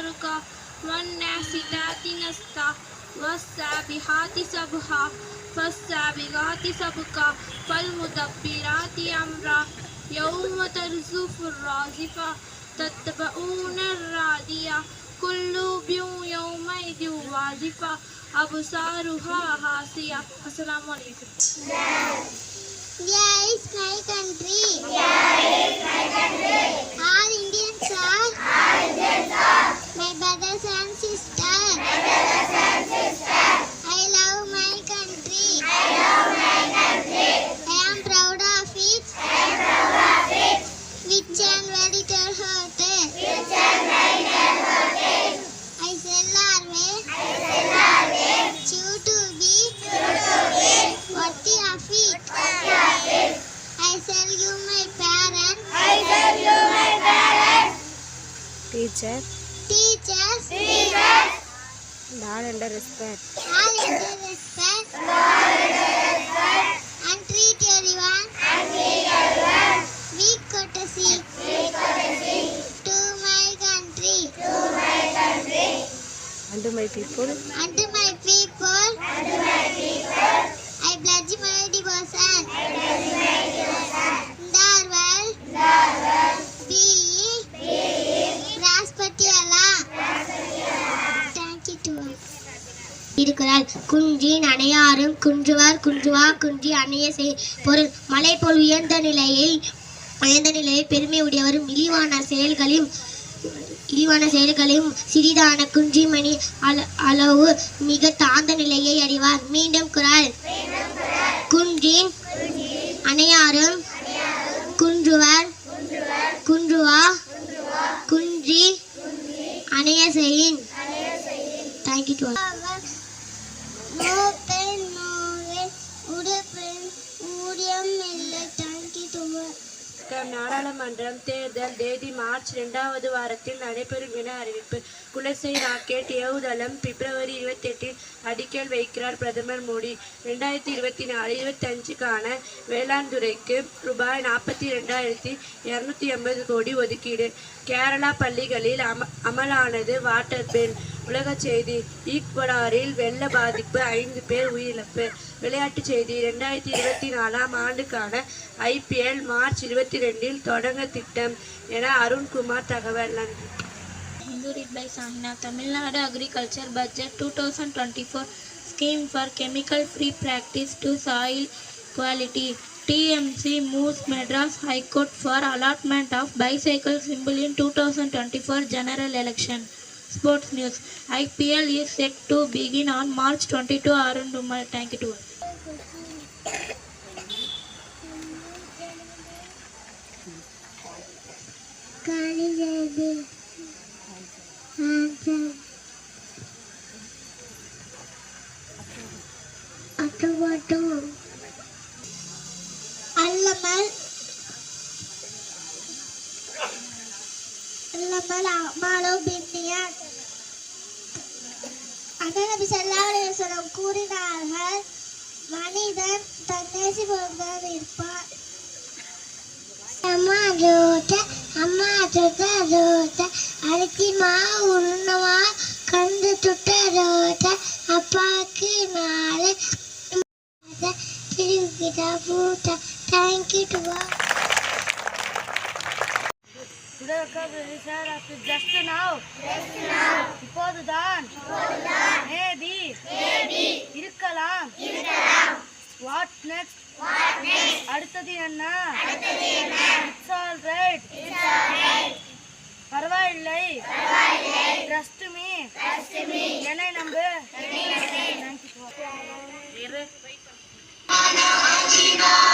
غرقا والناشطات نشطا والسابحات سبحا فالسابقات سبقا فالمدبرات أمرا يوم ترجف الرازفة تتبعون الرادية قلوب يومئذ واجفة أبصارها خاشعة. السلام عليكم. India is my country. All Indians are my brothers and sisters. I love my country. I am proud of it. Rich and very hearted. I shall always choose to be worthy of it. I shall give my parents. Teachers. All under respect. And treat everyone. With courtesy. To my country. Unto my people. I pledge my devotion. Darwal. Be prosperity Allah. Thank you to all. Thirukkural. குன்றின் அணையாரும் குன்றுவார் குன்றுவா குன்றி அணைய செய். பொருள். மலை போல் உயர்ந்த நிலையில் பெருமை உடையவரும் இழிவான செயல்களையும் சிறிதான குன்றிமணி அளவு மிக தாழ்ந்த நிலையை அறிவார். மீண்டும் குறள். குன்றின் அணையாரும் குன்றுவர் குன்றுவா குன்றி அணைய செய்யின். Thank you to all. நாடாளுமன்றம் தேர்தல் தேதி மார்ச் 2வது வாரத்தில் நடைபெறும் என அறிவிப்பு. குலசை ராக்கெட் ஏவுதளம் பிப்ரவரி 28 அடிக்கல் வைக்கிறார் பிரதமர் மோடி. 2024-25க்கான வேளாண் துறைக்கு ரூபாய் 42,280 கோடி ஒதுக்கீடு. கேரளா பள்ளிகளில் அமலானது வாட்டர் பில். உலக செய்தி. ஈக்வடாரில் வெள்ள பாதிப்பு 5 பேர் உயிரிழப்பு. விளையாட்டுச் செய்தி. 2024ஆம் ஆண்டுக்கான IPL மார்ச் 22இல் தொடங்க திட்டம் என அருண்குமார் தகவல். நன்றி. Hindu read by Sahina. Tamil Nadu Agriculture Budget 2024 Scheme for Chemical Free Practice to Soil Quality. TMC moves Madras High Court for allotment of bicycle symbol in 2024 general election. Sports news. IPL is set to begin on March 22. Arun Dumal. Thank you to all. கூறினார்கள், மனிதன் தன்னேசி போல்தான் இருப்பான். அம்மா ரோட்ட அரிசிமா உருணமா கண்டு துட்ட ரோட்ட அப்பாக்கு நாளை திருவிக்கிட்ட பூட்ட. Thank you to all. Just now. இப்போதுதான். Maybe. இருக்கலாம். What next? அடுத்தது என்ன? It's all right. பரவாயில்லை. Trust me. என்னை நம்பு. Thank you.